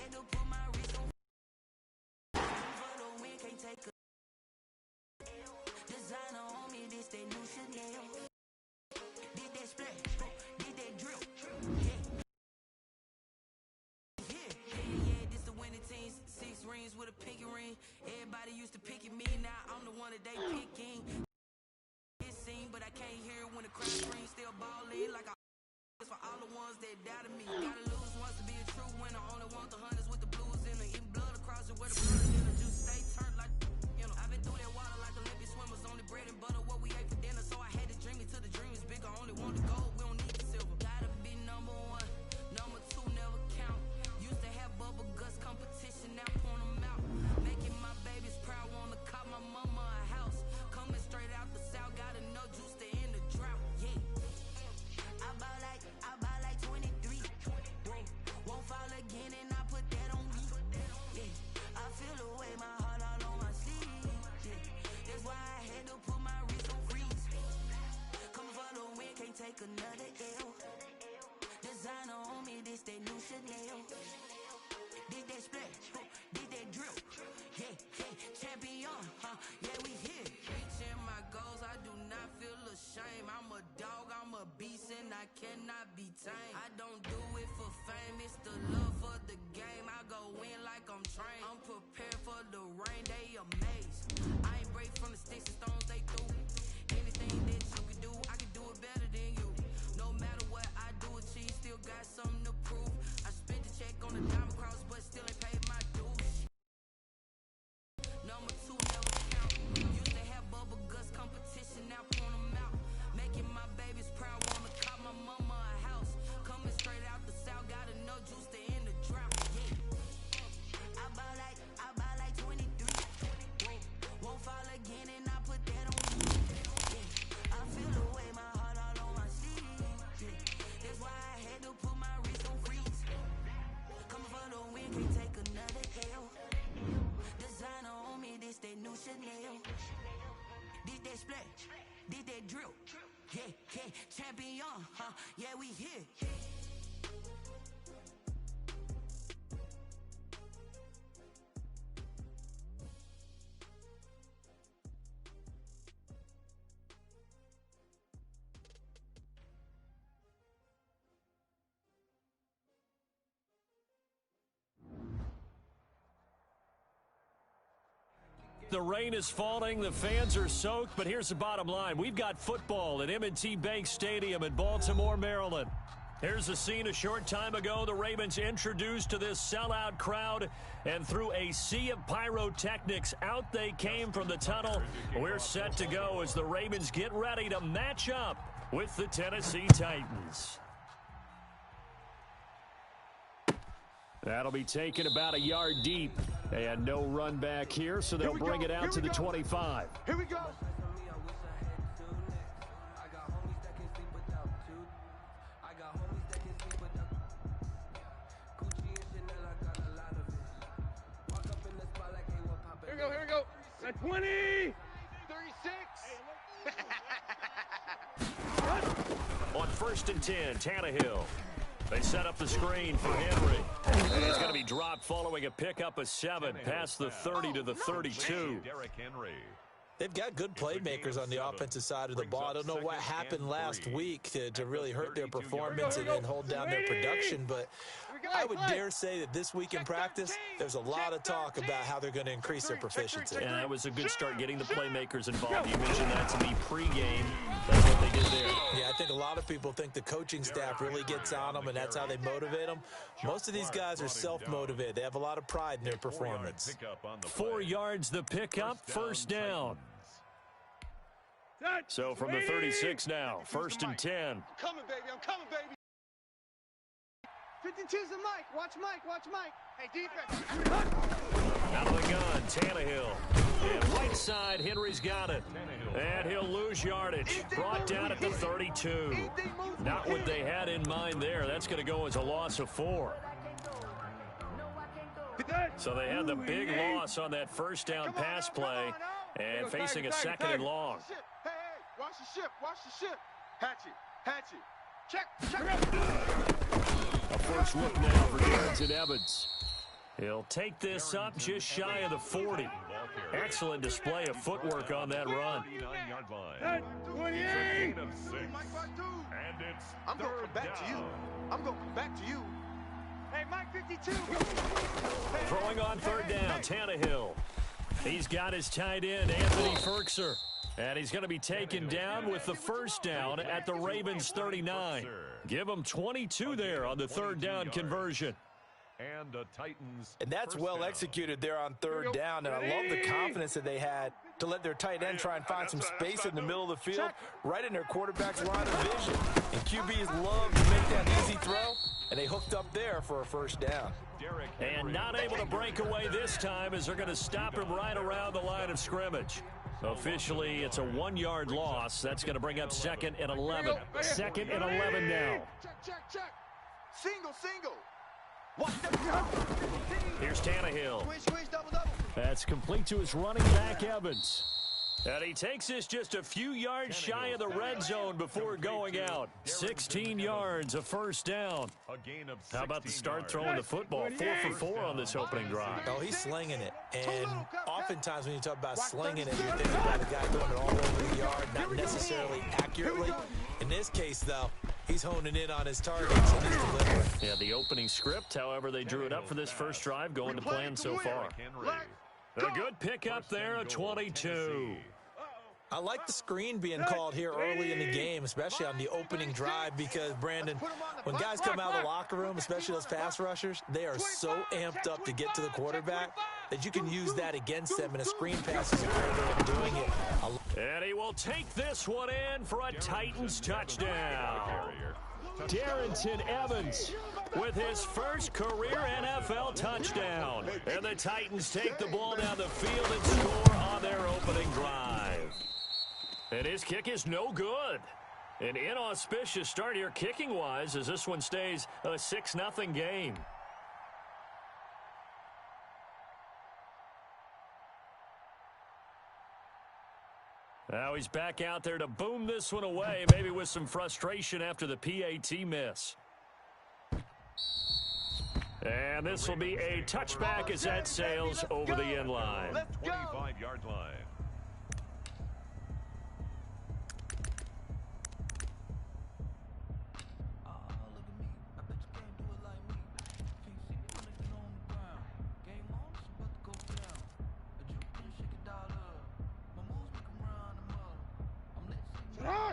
had to put my wrist on for the win, can't take a designer on me, this that new Chanel. Did that splash, did that drip, yeah, this the winning team, 6 rings with a pinky ring. Everybody used to pick at me, now I'm the one that they picking. It's seen, but I can't hear it when the crowd screams. Still ballin' like I for all the ones that doubted me. Gotta lose once to be a true winner. Only want the hunters with the blues in it. Eating blood across it where the blood in the juice stay turned like, you know. I've been through that water like Olympic swimmers. Only bread and butter what we ate for dinner. So I had to dream it till the dream is bigger. Only want the gold, we don't need the silver. Gotta be number 1, number 2 never count. Used to have bubble guts competition, now point them out. Making my babies proud, wanna cop my mama a house. Coming straight out the south, got enough juice to end the drought. Yeah, I buy like 23. Won't fall again and I put that on me. Yeah, I feel the way, my heart all on my sleeve. Yeah, that's why I had to put my wrist on freeze. Coming for the win, can't take another L. Designer on me, this that new Chanel. Did that splash, did that drip. Yeah, champion, yeah, we here. Reaching my goals, I do not feel ashamed. I'm a dog, I'm a beast, and I cannot be tamed. I don't do it for fame, it's the love for the game. I go in like I'm trained. I'm prepared for the rain, they amazed. I ain't break from the sticks and stones they threw. Anything that you can do, I can do it better than you. No matter what I do, achieve, still got something to prove. I spent the check on the diamond cross, but still ain't paid my dues. Number 2 never count. Used to have bubble guts competition, now point them out. Making my babies proud, wanna cop my mama a house. Coming straight out the south, got enough juice to end the drought. Yeah, I buy like 23. Won't fall again and I put that on me. Yeah, I feel the way, my heart all on my sleeve. Yeah, that's why I had to put my wrist on freeze. Coming for the win, can't take another L. Designer on me, this that new Chanel. Did that splash, did that drip. Yeah, champion, yeah, we here. The rain is falling, the fans are soaked, but here's the bottom line. We've got football at M&T Bank Stadium in Baltimore, Maryland. Here's a scene a short time ago. The Ravens introduced to this sellout crowd, and through a sea of pyrotechnics, out they came from the tunnel. We're set to go as the Ravens get ready to match up with the Tennessee Titans. That'll be taken about a yard deep. And no run back here, so they'll bring it out to the 25. Here we go. Here we go. At 20. 36. On 1st and 10, Tannehill. They set up the screen for Henry. And he's going to be dropped following a pickup of 7 past the 30 to the 32. Derrick Henry. They've got good playmakers on the offensive side of the ball. I don't know what happened last week to really hurt their performance and hold down their production, but I would dare say that this week in practice, there's a lot of talk about how they're going to increase their proficiency. And that was a good start getting the playmakers involved. You mentioned that to me pregame. That's what they did there. Yeah, I think a lot of people think the coaching staff really gets on them, and that's how they motivate them. Most of these guys are self-motivated. They have a lot of pride in their performance. 4 yards the pickup, first down. So from the 36 now, 1st and 10. I'm coming, baby. 52's the Mike. Watch Mike. Hey, defense. Out of the gun, Tannehill. And right side, Henry's got it. And he'll lose yardage. Brought down at the 32. Not what they had in mind there. That's going to go as a loss of 4. So they had the big loss on that first down pass play and facing a 2nd and long. Hey, watch the ship. Hatch it. Check. A first look now for Darrington Evans. He'll take this up just shy of the 40. Excellent display of footwork on that run. 28. I'm going to come back to you. I'm going to come back to you. Hey, Mike 52. Throwing on third down, Tannehill. He's got his tight end, Anthony Ferkser. And he's going to be taken down with the first down at the Ravens 39. Give him 22 there on the third down conversion. And the Titans. And that's well executed there on third down. And I love the confidence that they had to let their tight end try and find some space in the middle of the field, right in their quarterback's line of vision. And QBs love to make that easy throw, and they hooked up there for a first down. And not able to break away this time as they're going to stop him right around the line of scrimmage. Officially, it's a 1-yard loss. That's going to bring up 2nd and 11. 2nd and 11 now. Check. Single. Here's Tannehill. Squish, double. That's complete to his running back, Evans. And he takes this just a few yards shy of the red zone before going out. 16 yards, a first down. How about the start throwing the football? 4 for 4 on this opening drive. Oh, he's slinging it. And oftentimes when you talk about slinging it, you're thinking about a guy throwing it all over the yard, not necessarily accurately. In this case, though, he's honing in on his targets and he's delivering. Yeah, the opening script, however, they drew it up for this first drive, going to plan so far. A good pickup there, a 22. I like the screen being called here early in the game, especially on the opening drive, because, Brandon, when guys come out of the locker room, especially those pass rushers, they are so amped up to get to the quarterback that you can use that against them, and a screen pass is a great way of doing it. And he will take this one in for a Titans touchdown. Darrington Evans with his first career NFL touchdown. And the Titans take the ball down the field and score on their opening drive. And his kick is no good. An inauspicious start here kicking-wise as this one stays a 6-0 game. Now he's back out there to boom this one away, maybe with some frustration after the PAT miss. And this will be a touchback as that sails over the end line. 25-yard line.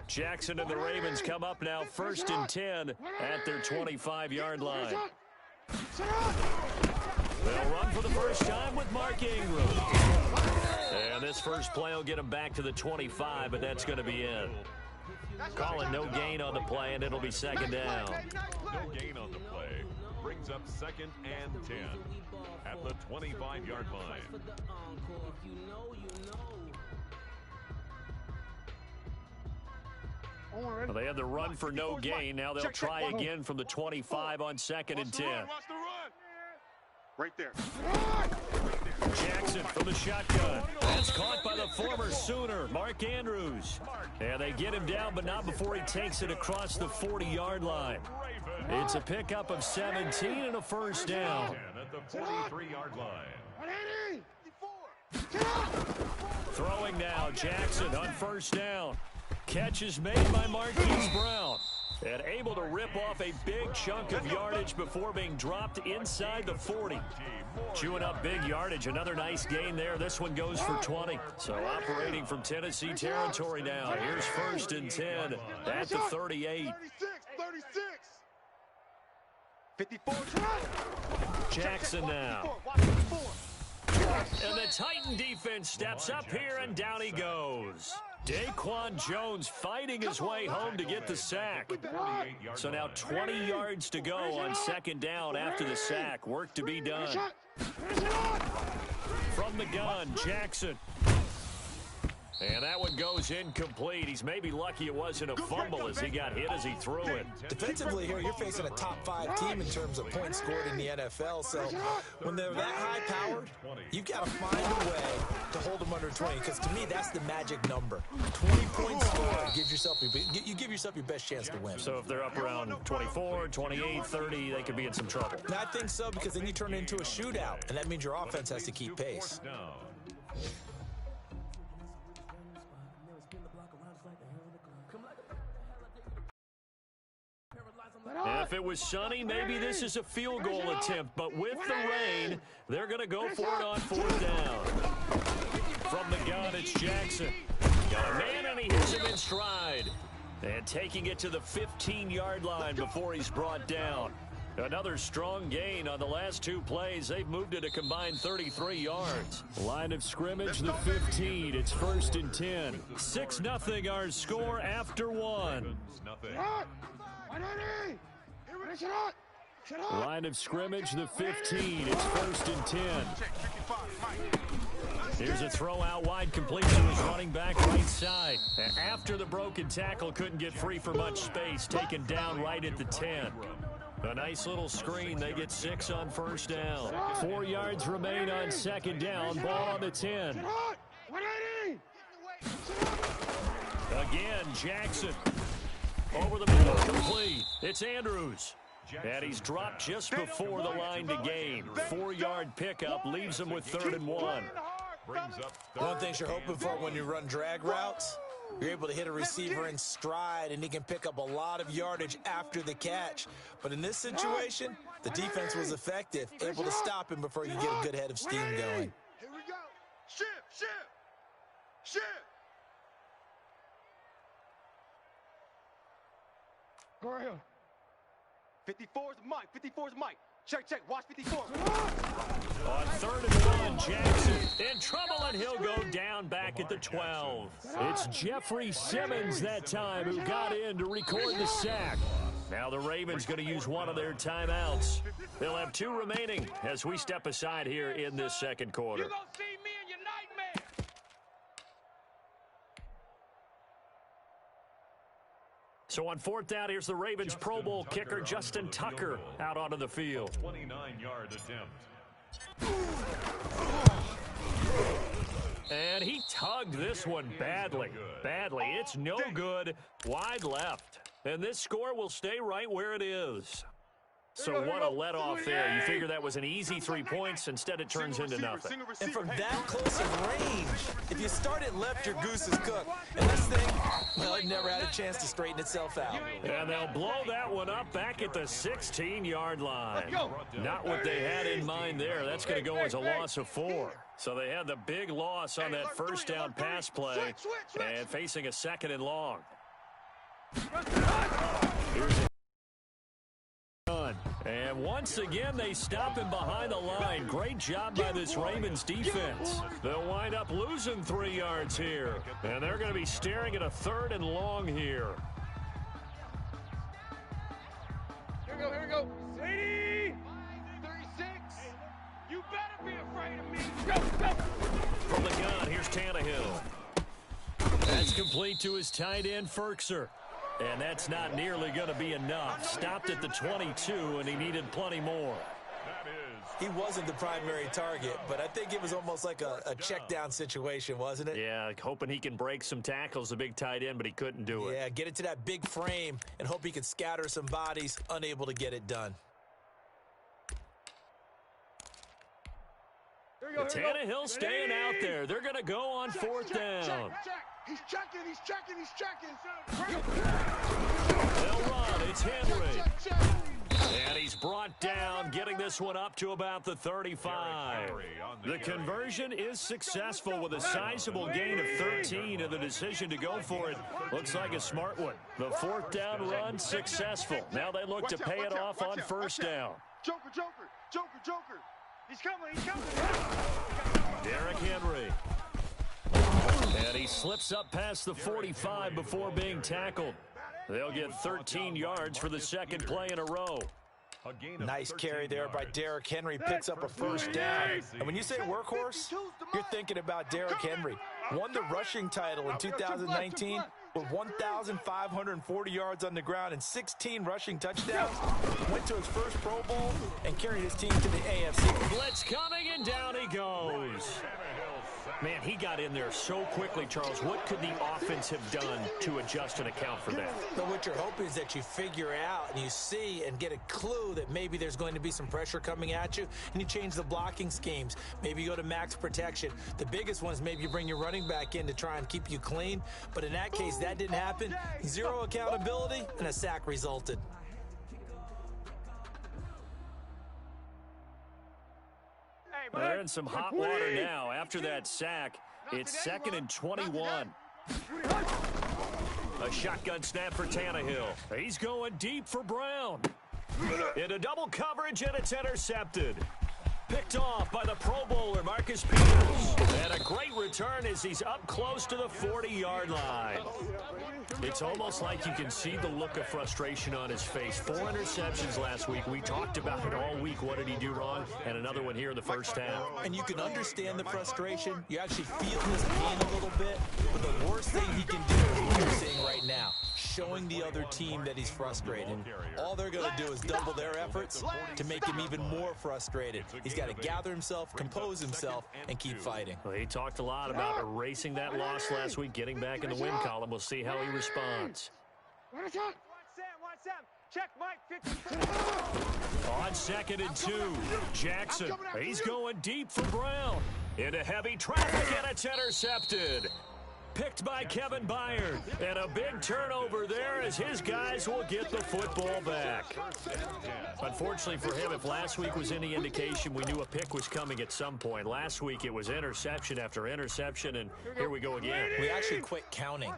Jackson and the Ravens come up now 1st and 10 at their 25-yard line. They'll run for the first time with Mark Ingram. And this first play will get him back to the 25, but that's going to be it. Calling no gain on the play, and it'll be 2nd down. No gain on the play. Brings up 2nd and 10 at the 25-yard line. Well, they had the run for no gain. Now they'll try again from the 25 on 2nd and 10. Watch the run. Right there. Jackson from the shotgun. That's caught by the former Sooner, Mark Andrews. And they get him down, but not before he takes it across the 40-yard line. It's a pickup of 17 and a first down. At the 43-yard line. Throwing now, Jackson on first down. Catch is made by Marquise Brown. And able to rip off a big chunk of yardage before being dropped inside the 40. Chewing up big yardage. Another nice gain there. This one goes for 20. So operating from Tennessee territory now. Here's 1st and 10 at the 38. 36. 54. Jackson now. And the Titan defense steps up here, and down he goes. Daquan Jones fighting his way home to get the sack. So now 20 yards to go on 2nd down after the sack. Work to be done. From the gun, Jackson. And that one goes incomplete. He's maybe lucky it wasn't a fumble as he got hit as he threw it. Defensively here, you're facing a top-5 team in terms of points scored in the NFL. So when they're that high-powered, you've got to find a way to hold them under 20. Because to me, that's the magic number. 20 points scored gives yourself you give yourself your best chance to win. So if they're up around 24, 28, 30, they could be in some trouble. And I think so, because then you turn it into a shootout, and that means your offense has to keep pace. If it was sunny, maybe this is a field goal attempt, but with the rain, they're going to go for it on 4th down. From the gun, it's Jackson. Got a man, and he hits him in stride. And taking it to the 15-yard line before he's brought down. Another strong gain on the last 2 plays. They've moved it a combined 33 yards. Line of scrimmage, the 15. It's 1st and 10. 6-0 our score after 1. Line of scrimmage, the 15. It's 1st and 10. Here's a throw out wide, complete to his running back right side. After the broken tackle, couldn't get free for much space. Taken down right at the 10. A nice little screen. They get 6 on 1st down. 4 yards remain on 2nd down. Ball on the 10. Again, Jackson. Over the middle, complete. It's Andrews. And he's dropped just before the line to gain. 4-yard pickup leaves him with 3rd and 1. One of the things you're hoping for when you run drag routes, you're able to hit a receiver in stride, and he can pick up a lot of yardage after the catch. But in this situation, the defense was effective, able to stop him before you get a good head of steam going. Here we go. Shift. 54's Mike. 54's Mike. Check. Watch 54. On 3rd and 1, Jackson in trouble, and he'll go down back at the 12. It's Jeffrey Simmons that time who got in to record the sack. Now the Ravens going to use one of their timeouts. They'll have 2 remaining as we step aside here in this 2nd quarter. You're going to see me in your nightmare. So on 4th down, here's the Ravens Pro Bowl kicker Justin Tucker out onto the field. 29-yard attempt. And he tugged this one badly. It's no good. Wide left. And this score will stay right where it is. So what a let-off there. You figure that was an easy 3 points. Instead, it turns into nothing. And from that close of range, if you start it left, your goose is cooked. And this thing, well, it never had a chance to straighten itself out. And they'll blow that one up back at the 16-yard line. Not what they had in mind there. That's going to go as a loss of 4. So they had the big loss on that 1st down pass play and facing a 2nd and long. Here's a and once again, they stop him behind the line. Great job by this Ravens defense. They'll wind up losing 3 yards here. And they're going to be staring at a 3rd and long here. Here we go. Sadie! 36. You better be afraid of me. Go. From the gun, here's Tannehill. That's complete to his tight end, Ferkser. And that's not nearly going to be enough. Stopped at the 22, and he needed plenty more. He wasn't the primary target, but I think it was almost like a check-down situation, wasn't it? Yeah, hoping he can break some tackles, the big tight end, but he couldn't do it. Yeah, get it to that big frame and hope he can scatter some bodies, unable to get it done. Tannehill staying out there. They're going to go on 4th down. He's checking. They'll run. It's Henry. And he's brought down, getting this one up to about the 35. The conversion is successful with a sizable gain of 13, and the decision to go for it looks like a smart one. The 4th down run successful. Now they look to pay it off on 1st down. Joker. He's coming. Derrick Henry. And he slips up past the 45 before being tackled. They'll get 13 yards for the 2nd play in a row. Nice carry there by Derrick Henry. Picks up a 1st down. And when you say workhorse, you're thinking about Derrick Henry. won the rushing title in 2019 with 1,540 yards on the ground and 16 rushing touchdowns, went to his first Pro Bowl, and carried his team to the AFC. Blitz coming, and down he goes. Man, he got in there so quickly, Charles. What could the offense have done to adjust and account for that? But what you're hoping is that you figure out and you see and get a clue that maybe there's going to be some pressure coming at you, and you change the blocking schemes. Maybe you go to max protection. The biggest one is maybe you bring your running back in to try and keep you clean. But in that case, that didn't happen. Zero accountability, and a sack resulted. They're in some hot water now. After that sack, it's 2nd and 21. A shotgun snap for Tannehill. He's going deep for Brown. Into double coverage, and it's intercepted. Picked off by the Pro Bowler, Marcus Peters. And a great return as he's up close to the 40-yard line. It's almost like you can see the look of frustration on his face. 4 interceptions last week. We talked about it all week. What did he do wrong? And another one here in the first half. And you can understand the frustration. You actually feel his pain a little bit. But the worst thing he can do is what you're seeing right now, showing the other team that he's frustrated. All they're going to do is double their efforts to make him even more frustrated. He's got to gather himself, compose himself, and keep fighting. Well, he talked a lot about erasing that loss last week, getting back in the win column. We'll see how he responds. Check Mike, 50. On 2nd and 2, Jackson. He's going deep for Brown. Into heavy traffic, and it's intercepted. Picked by Kevin Byard. And a big turnover there as his guys will get the football back. Unfortunately for him, if last week was any indication, we knew a pick was coming at some point. Last week it was interception after interception, and here we go again. We actually quit counting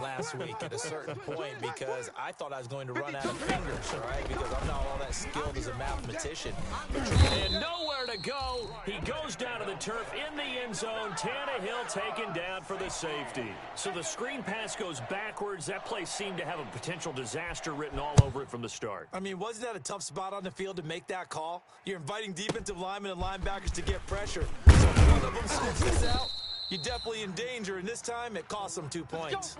last week at a certain point because I thought I was going to run out of fingers, all right, because I'm not all that skilled as a mathematician. And nowhere to go. He goes down to the turf in the end zone. Tannehill taken down for the safety. So the screen pass goes backwards. That play seemed to have a potential disaster written all over it from the start. I mean, wasn't that a tough spot on the field to make that call? You're inviting defensive linemen and linebackers to get pressure. So if one of them slips this out, you're definitely in danger, and this time it costs them 2 points.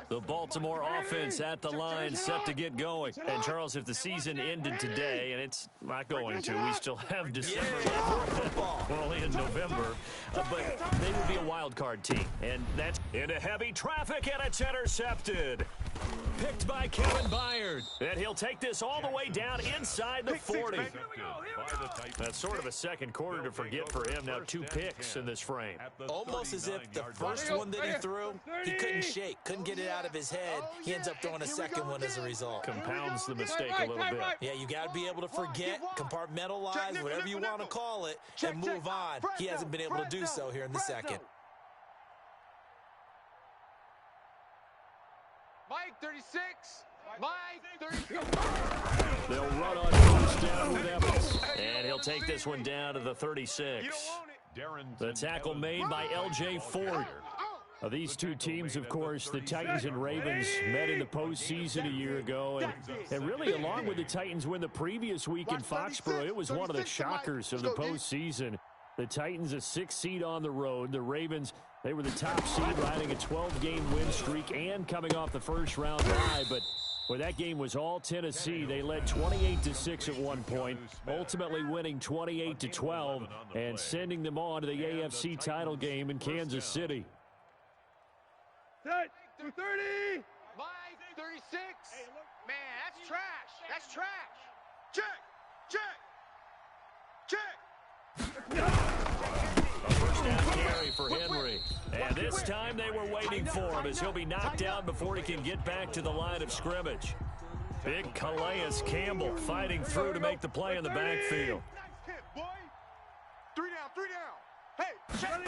The Baltimore offense at the line, set to get going. And, Charles, if the season ended today, and it's not going to, we still have December left. We're only in November. But they would be a wild card team. And that's into heavy traffic, and it's intercepted. Picked by Kevin Byard. And he'll take this all the way down inside the 40. That's sort of a second quarter to forget for him. Now 2 picks in this frame. Almost as if the first one that he threw, he couldn't shake, couldn't get it out of his head. He ends up throwing a second one as a result. Compounds the mistake a little bit. Yeah, you got to be able to forget, compartmentalize, whatever you want to call it, and move on. He hasn't been able to do so here in the second. Mike, 36. Mike, 36. They'll run on first down with Evans. And he'll take this one down to the 36. The tackle made by L.J. Ford. These two teams, of course, the Titans and Ravens, met in the postseason a year ago. And really, along with the Titans win the previous week in Foxborough, it was one of the shockers of the postseason. The Titans, a 6th seed on the road. The Ravens, they were the top seed, riding a 12-game win streak and coming off the first-round bye. But where that game was all Tennessee, they led 28-6 at one point, ultimately winning 28-12 and sending them on to the AFC title game in Kansas City. Set, 230. Mike, 36. Man, that's trash. That's trash. Check, check, check. A first down carry for Henry. And this time they were waiting for him as he'll be knocked down before he can get back to the line of scrimmage. Big Calais Campbell fighting through to make the play in the backfield. Nice hit, boy. 3 down. Hey, check.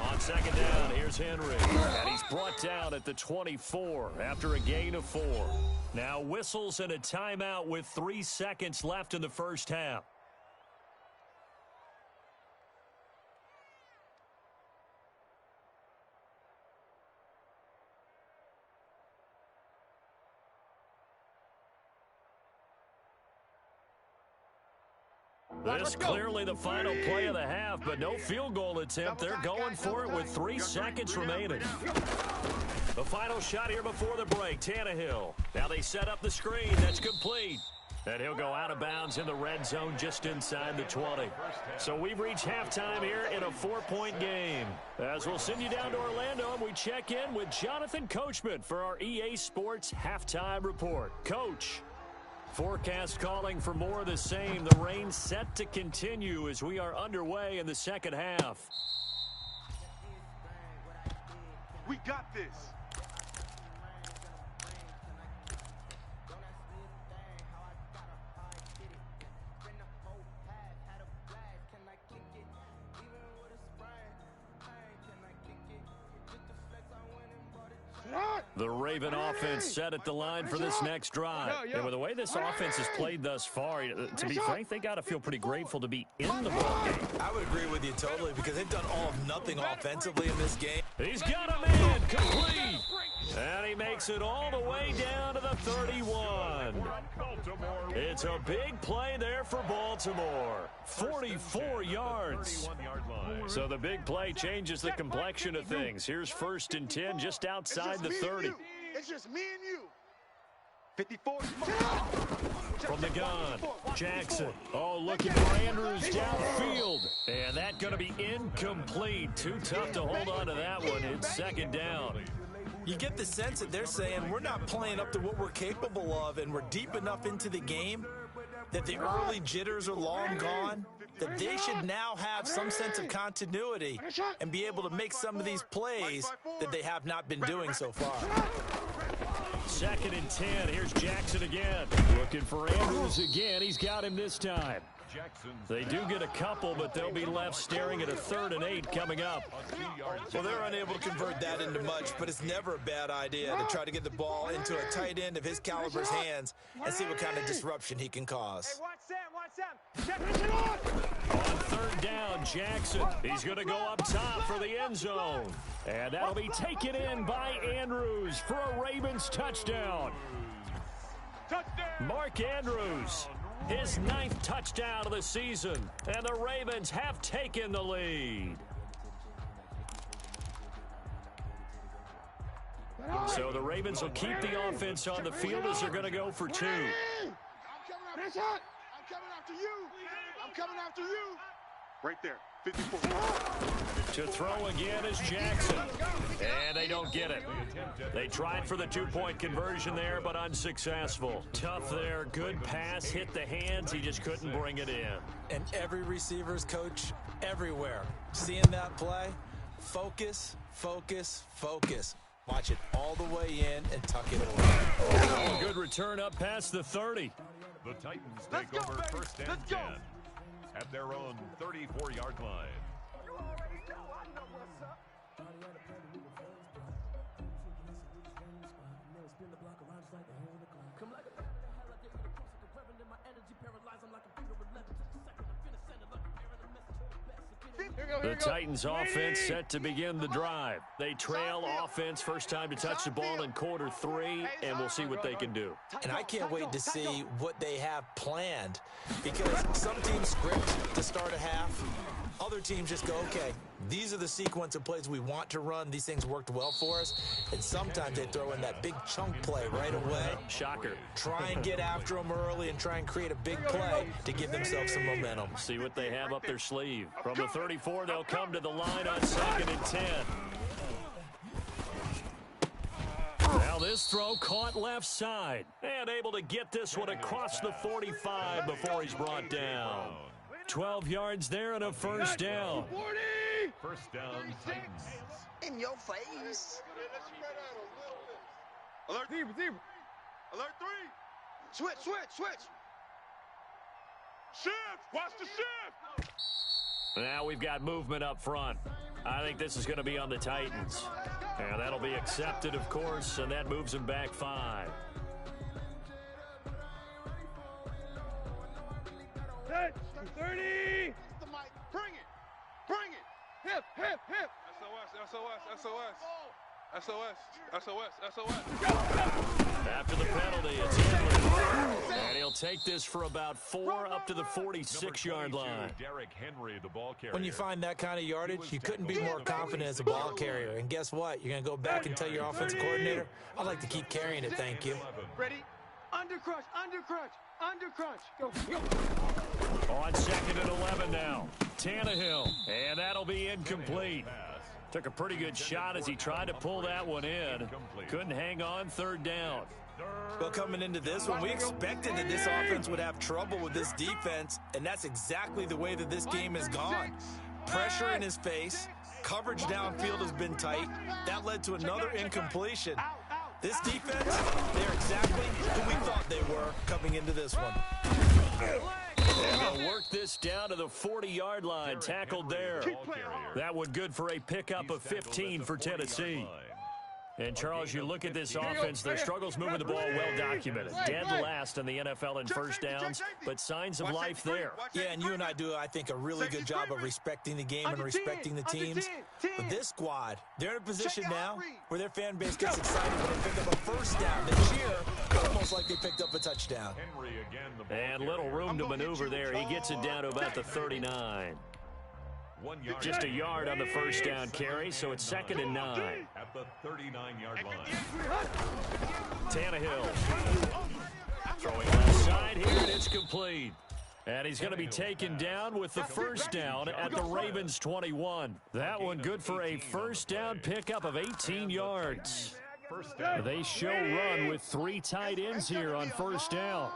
On second down, here's Henry. And he's brought down at the 24 after a gain of 4. Now whistles and a timeout with 3 seconds left in the first half. This clearly the final play of the half, but no field goal attempt. They're going for it with 3 seconds remaining. The final shot here before the break, Tannehill. Now they set up the screen. That's complete. And he'll go out of bounds in the red zone just inside the 20. So we've reached halftime here in a 4-point game. As we'll send you down to Orlando, and we check in with Jonathan Coachman for our EA Sports Halftime Report. Coach, forecast calling for more of the same. The rain set to continue as we are underway in the second half. We got this. The Raven offense set at the line for this next drive. And with the way this offense has played thus far, to be frank, they got to feel pretty grateful to be in the ball game. I would agree with you totally because they've done all of nothing offensively in this game. He's got a man complete. And he makes it all the way down to the 31. It's a big play there for Baltimore. 44 yards. So the big play changes the complexion of things. Here's 1st and 10 just outside the 30. It's just me and you. 54. From the gun, Jackson. Oh, looking for Andrews downfield. And that's going to be incomplete. Too tough to hold on to that one. It's 2nd down. You get the sense that they're saying we're not playing up to what we're capable of, and we're deep enough into the game that the early jitters are long gone, that they should now have some sense of continuity and be able to make some of these plays that they have not been doing so far. 2nd and 10. Here's Jackson again. Looking for Andrews again. He's got him this time. They do get a couple, but they'll be left staring at a 3rd and 8 coming up. Well, they're unable to convert that into much, but it's never a bad idea to try to get the ball into a tight end of his caliber's hands and see what kind of disruption he can cause. On 3rd down, Jackson. He's going to go up top for the end zone. And that'll be taken in by Andrews for a Ravens touchdown. Mark Andrews, his 9th touchdown of the season, and the Ravens have taken the lead. So the Ravens will keep the offense on the field as they're going to go for 2. I'm coming after you. I'm coming after you. Right there, 54. To throw again is Jackson. And they don't get it. They tried for the 2-point conversion there, but unsuccessful. Tough there. Good pass. Hit the hands. He just couldn't bring it in. And every receiver's coach everywhere. Seeing that play, focus, focus, focus. Watch it all the way in and tuck it away. Good return up past the 30. The Titans take over 1st and 10 at their own 34-yard line. You already know. I know what's up. The Titans offense set to begin the drive. They trail offense, first time to touch the ball in quarter 3, and we'll see what they can do. And I can't wait to see what they have planned, because some teams script to start a half. Other teams just go, okay, these are the sequence of plays we want to run. These things worked well for us. And sometimes they throw in that big chunk play right away. Shocker. Try and get after them early and try and create a big play to give themselves some momentum. See what they have up their sleeve. From the 34, they'll come to the line on 2nd and 10. Now this throw caught left side. And able to get this one across the 45 before he's brought down. 12 yards there and a 1st down. 1st down, Titans. In your face. Alert, receiver. Alert 3. Switch. Shift. Watch the shift. Now we've got movement up front. I think this is going to be on the Titans. And that'll be accepted, of course, and that moves them back 5. Touch, 30. The mic. Bring it. Hip. SOS. After the penalty, it's Henry. And he'll take this for about 4 up to the 46-yard line. Derrick Henry, the ball carrier. When you find that kind of yardage, you couldn't be more confident as a ball carrier. And guess what? You're going to go back and tell your offensive coordinator, I'd like to keep carrying it, thank you. Ready? Under crunch, under crunch, under crunch. Go, go. On 2nd and 11 now. Tannehill, and that'll be incomplete. Took a pretty good shot as he tried to pull that one in. Couldn't hang on 3rd down. Well, coming into this one, we expected that this offense would have trouble with this defense, and that's exactly the way that this game has gone. Pressure in his face, coverage downfield has been tight. That led to another incompletion. This defense, they're exactly who we thought they were coming into this one. And they'll work this down to the 40-yard line, tackled there. That one good for a pickup of 15 for Tennessee. And, Charles, you look at this offense, their struggles moving the ball well documented. Dead last in the NFL in first downs, but signs of life there. Yeah, and you and I do, I think, a really good job of respecting the game and respecting the teams. But this squad, they're in a position now where their fan base gets excited when they pick up a first down. They cheer almost like they picked up a touchdown. And little room to maneuver there. He gets it down to about the 39. Just a yard on the first down carry, so it's 2nd and 9. At the 39-yard line. Tannehill throwing left side here, and it's complete. And he's going to be taken down with the first down at the Ravens 21. That one good for a first down pickup of 18 yards. They show run with 3 tight ends here on first down.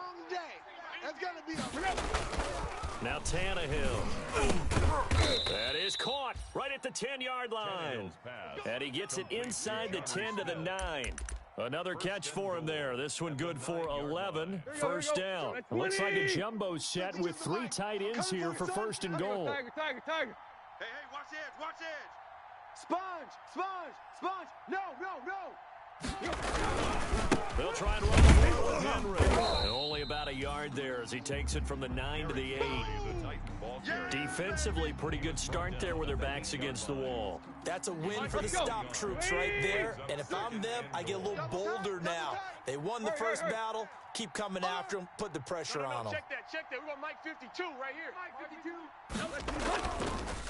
Now Tannehill. That is caught right at the 10-yard line. And he gets it inside the 10 to the 9. Another catch for him there. This one good for 11. First down. Looks like a jumbo set with 3 tight ends here for 1st and goal. Tiger. Hey, watch edge, watch edge. Sponge. No. They'll try and run forward with Henry. And only about a yard there as he takes it from the 9 to the 8. Defensively, pretty good start there with their backs against the wall. That's a win for the stop troops right there. And if I'm them, I get a little bolder now. They won the first battle. Keep coming after them. Put the pressure on them. Check that. We got Mike 52 right here. Mike 52.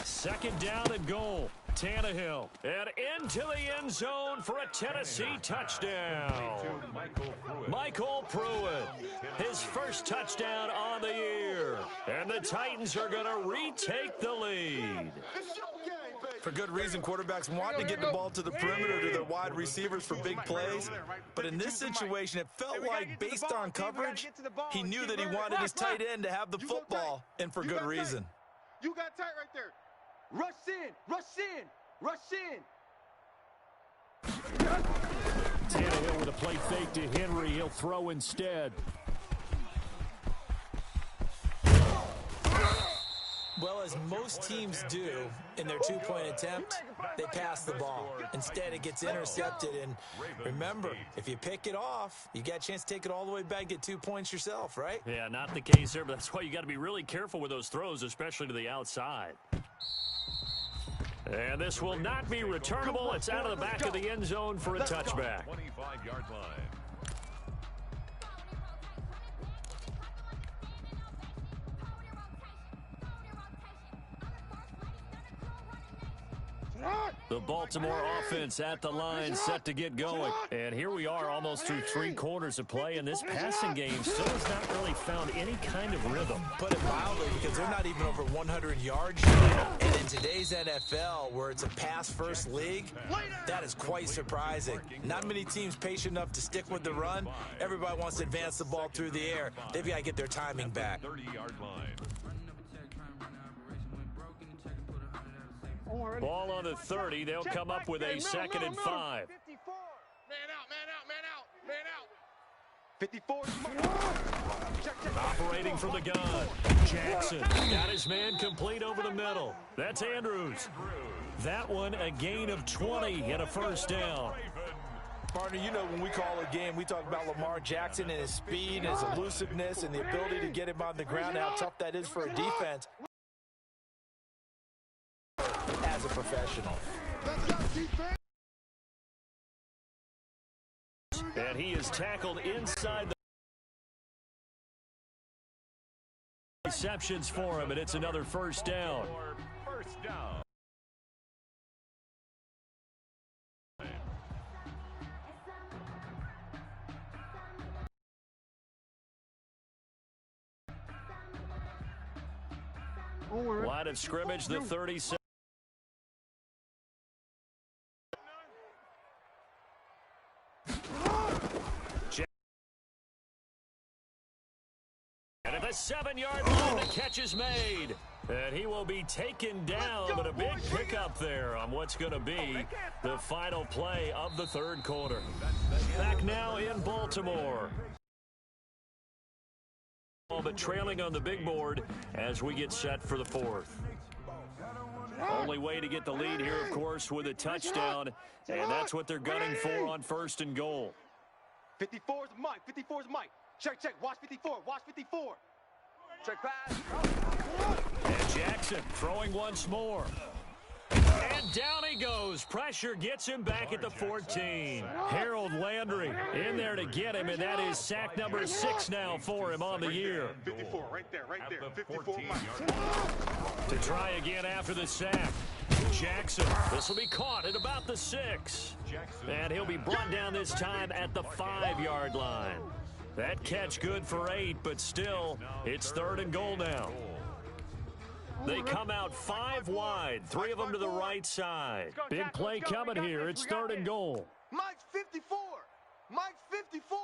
2nd down and goal. Tannehill. And into the end zone for a Tennessee touchdown. Michael Pruitt. His first touchdown on the year. And the Titans are going to retake the lead. For good reason, quarterbacks want to get the ball to the perimeter to their wide receivers for big plays. But in this situation, it felt like, based on coverage, he knew that he wanted his tight end to have the football, and for good reason. You got tight right there. Rush in. Tannehill with a play fake to Henry. He'll throw instead. Well, as most teams do in their 2-point attempt, they pass the ball. Instead, it gets intercepted. And remember, if you pick it off, you got a chance to take it all the way back, get 2 points yourself, right? Yeah, not the case there, but that's why you got to be really careful with those throws, especially to the outside. And this will not be returnable. It's out of the back of the end zone for a touchback. 25-yard line. The Baltimore offense at the line, set to get going. And here we are almost through 3 quarters of play, and this passing game still has not really found any kind of rhythm. Put it mildly, because they're not even over 100 yards yet. And in today's NFL, where it's a pass-first league, that is quite surprising. Not many teams patient enough to stick with the run. Everybody wants to advance the ball through the air. They've got to get their timing back. 30-yard line. Ball on the 30. They'll come up with a 2nd and 5. 54. Man out. 54. Operating from the gun. Jackson got his man complete over the middle. That's Andrews. That one a gain of 20 and a first down. Partner, you know when we call a game, we talk about Lamar Jackson and his speed, his elusiveness, and the ability to get him on the ground, how tough that is for a defense. As a professional. And he is tackled inside the receptions for him, and it's another first down. First down. Line of scrimmage, the 37. And at the 7-yard line, the catch is made. And he will be taken down, but a big pickup there on what's going to be the final play of the third quarter. Back now in Baltimore. But trailing on the big board as we get set for the fourth. Only way to get the lead here, of course, with a touchdown, and that's what they're gunning for on first and goal. 54 is Mike. 54 is Mike. Check, check. Watch 54. Watch 54. Check pass. And Jackson throwing once more. And down he goes. Pressure gets him back at the 14. Harold Landry in there to get him, and that is sack number 6 now for him on the year. 54, right there. 54, To try again after the sack. Jackson, this will be caught at about the 6. And he'll be brought down this time at the 5-yard line. That catch good for 8, but still, it's third and goal now. They come out 5 wide, 3 of them to the right side. Big play coming here. It's third and goal. Mike's 54. Mike's 54.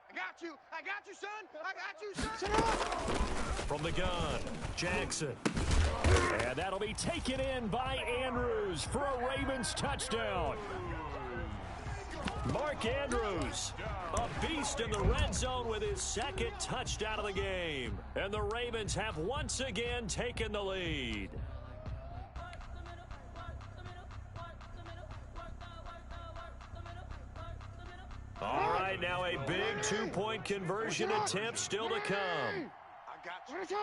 I got you. I got you, son. I got you, son. From the gun, Jackson. And that'll be taken in by Andrews for a Ravens touchdown. Mark Andrews, a beast in the red zone with his second touchdown of the game. And the Ravens have once again taken the lead. All right, now a big 2-point conversion attempt still to come. I got you.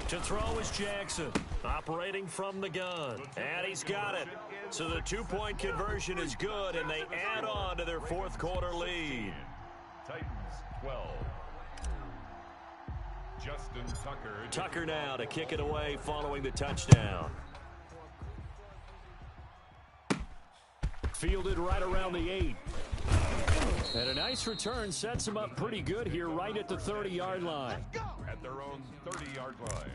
To throw is Jackson, operating from the gun. And he's got it. So the 2-point conversion is good, and they add on to their fourth quarter lead. Titans 12. Justin Tucker. Tucker now to kick it away following the touchdown. Fielded right around the 8. And a nice return sets him up pretty good here right at the 30-yard line. At their own 30-yard line.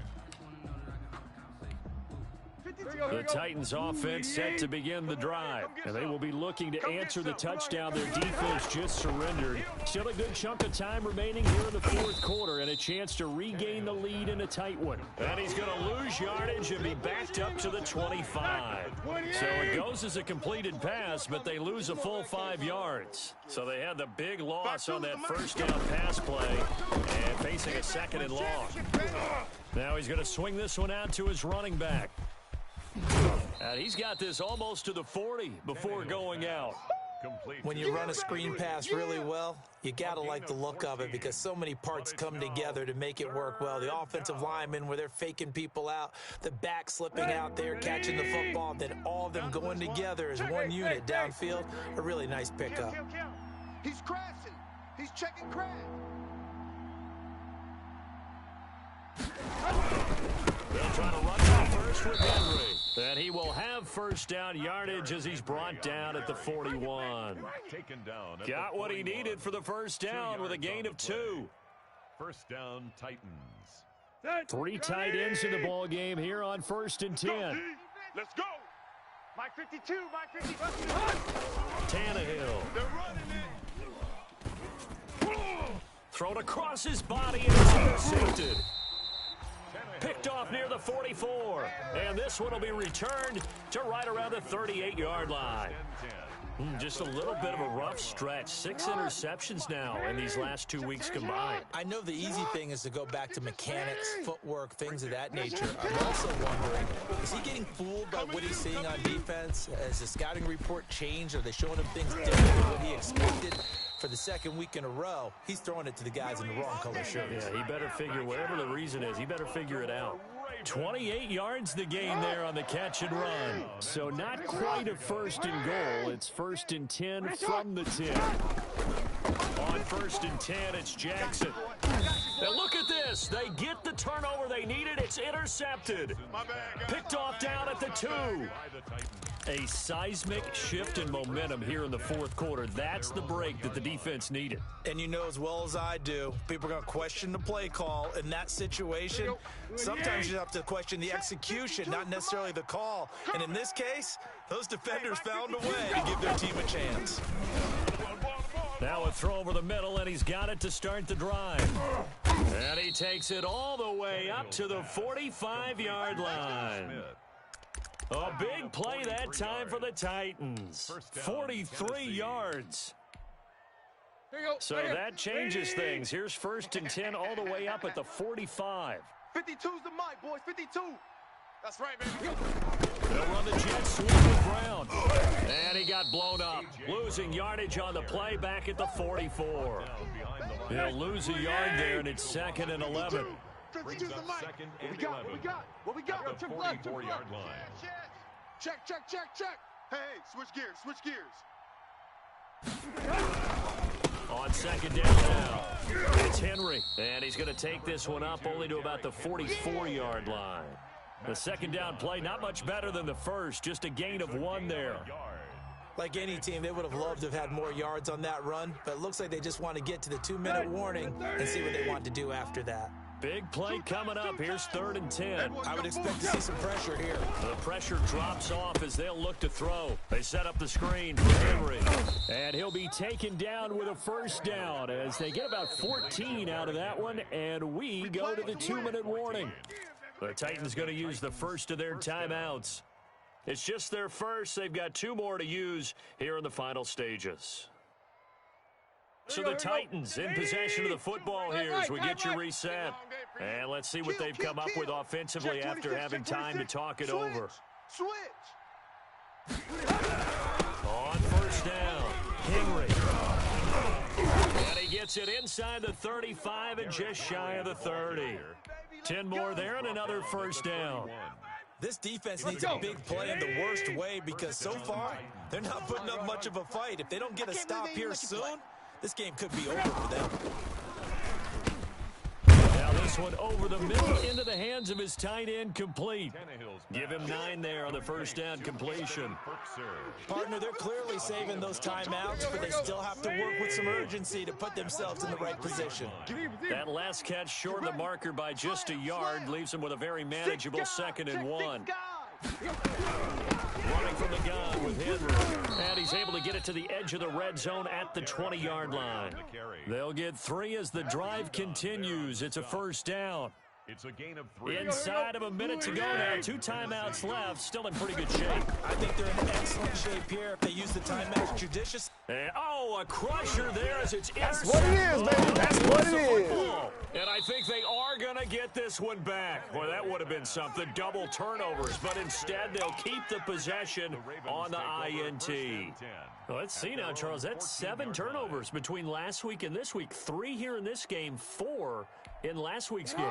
The Titans offense set to begin the drive, and they will be looking to answer the touchdown their defense just surrendered. Still a good chunk of time remaining here in the fourth quarter and a chance to regain the lead in a tight one. And he's going to lose yardage and be backed up to the 25. So it goes as a completed pass, but they lose a full 5 yards. So they had the big loss on that first down pass play and facing a second and long. Now he's going to swing this one out to his running back. And he's got this almost to the 40 before going out. When you run a screen pass really well, you got to like the look of it because so many parts come together to make it work well. The offensive linemen where they're faking people out, the back slipping out there, catching the football, then all of them going together as one unit downfield. A really nice pickup. He's crashing. He's checking crash. They'll try to run it first with Henry. And he will have first down yardage as he's brought down at the 41. Taken down. Got what he needed for the first down with a gain of 2. First down, Titans. 3 tight ends in the ball game here on first and 10. Let's go. Mike 52, Mike 52. Tannehill. They're running it. Thrown across his body and it's intercepted. Picked off near the 44. And this one will be returned to right around the 38-yard line. Just a little bit of a rough stretch. 6 interceptions now in these last 2 weeks combined. I know the easy thing is to go back to mechanics, footwork, things of that nature. I'm also wondering, is he getting fooled by what he's seeing on defense? Has the scouting report changed? Are they showing him things different than what he expected? For the second week in a row, he's throwing it to the guys in the wrong color shirts. Yeah, he better figure, whatever the reason is, he better figure it out. 28 yards the gain there on the catch and run. So not quite a first and goal. It's 1st and 10 from the 10. On 1st and 10, it's Jackson. And look at this. They get the turnover they needed. It's intercepted. Picked off down at the 2. A seismic shift in momentum here in the 4th quarter. That's the break that the defense needed. And you know as well as I do, people are going to question the play call in that situation. Sometimes you have to question the execution, not necessarily the call. And in this case, those defenders found a way to give their team a chance. Now a throw over the middle, and he's got it to start the drive. And he takes it all the way up to the 45-yard line. A big play that time for the Titans. 43 yards. So that changes things. Here's 1st and 10 all the way up at the 45. 52's the mic, boys. 52. That's right, baby. They'll run the jet sweep to ground. And he got blown up. Losing yardage on the play back at the 44. He'll lose a yard there, and it's 2nd and 11. Brings up 2nd and 11. What we got? At the 44-yard line. Check. Hey, switch gears. On 2nd down now, it's Henry. And he's going to take this one up only to about the 44-yard line. The 2nd down play, not much better than the first, just a gain of 1 there. Like any team, they would have loved to have had more yards on that run, but it looks like they just want to get to the 2-minute warning and see what they want to do after that. Big play coming up. Here's 3rd and 10. I would expect to see some pressure here. The pressure drops off as they'll look to throw. They set up the screen for Henry. And he'll be taken down with a 1st down as they get about 14 out of that one, and we go to the 2-minute warning. The Titans going to use the first of their timeouts. It's just their first. They've got 2 more to use here in the final stages. So the Titans in possession of the football here as we get you reset. And let's see what they've come up with offensively after having time to talk it over. On 1st down, Henry. And he gets it inside the 35 and just shy of the 30. 10 more there and another 1st down. This defense needs a big play in the worst way because so far they're not putting up much of a fight. If they don't get a stop here soon, this game could be over for them. Now this one over the middle into the hands of his tight end, complete. Give him 9 there on the 1st down completion. Partner, they're clearly saving those timeouts, but they still have to work with some urgency to put themselves in the right position. That last catch short of the marker by just a yard leaves him with a very manageable 2nd and 1. Running from the gun with Henry. And he's able to get it to the edge of the red zone at the 20-yard line. They'll get 3 as the drive continues. It's a 1st down. It's a gain of 3. Inside of a minute to go now. 2 timeouts left. Still in pretty good shape. I think they're in excellent shape here if they use the timeouts judicious. And, a crusher there as it's That's what it is, baby. That's what it is. And I think they are going to get this one back. Boy, that would have been something. Double turnovers. But instead, they'll keep the possession on the INT. Well, let's see now, Charles. That's 7 turnovers between last week and this week. 3 here in this game, 4 in last week's game.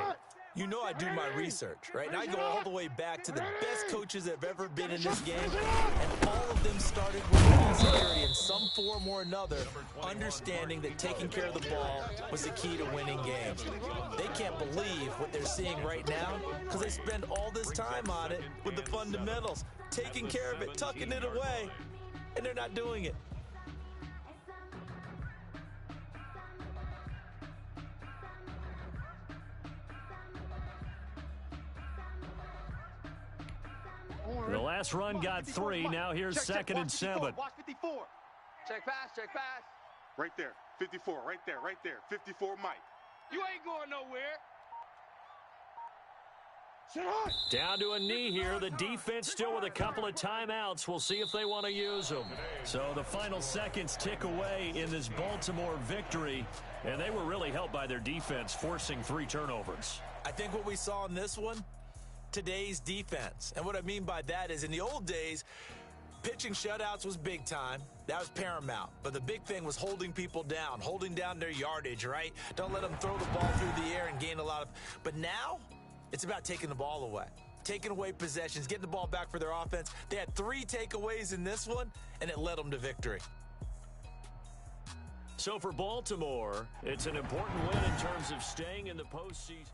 You know I do my research, right? And I go all the way back to the best coaches that have ever been in this game, and all of them started with ball security in some form or another, understanding that taking care of the ball was the key to winning games. They can't believe what they're seeing right now because they spend all this time on it with the fundamentals, taking care of it, tucking it away, and they're not doing it. The last run got 3. Now here's 2nd and 7. Watch 54. Check pass. Right there. 54. Right there. 54, Mike. You ain't going nowhere. Down to a knee here. The defense still with a couple of timeouts. We'll see if they want to use them. So the final seconds tick away in this Baltimore victory, and they were really helped by their defense, forcing 3 turnovers. I think what we saw in this one, today's defense. And what I mean by that is in the old days, pitching shutouts was big time. That was paramount. But the big thing was holding people down, holding down their yardage, right? Don't let them throw the ball through the air and gain a lot of... But now, It's about taking the ball away, taking away possessions, getting the ball back for their offense. They had 3 takeaways in this one, and it led them to victory. So for Baltimore, it's an important win in terms of staying in the postseason.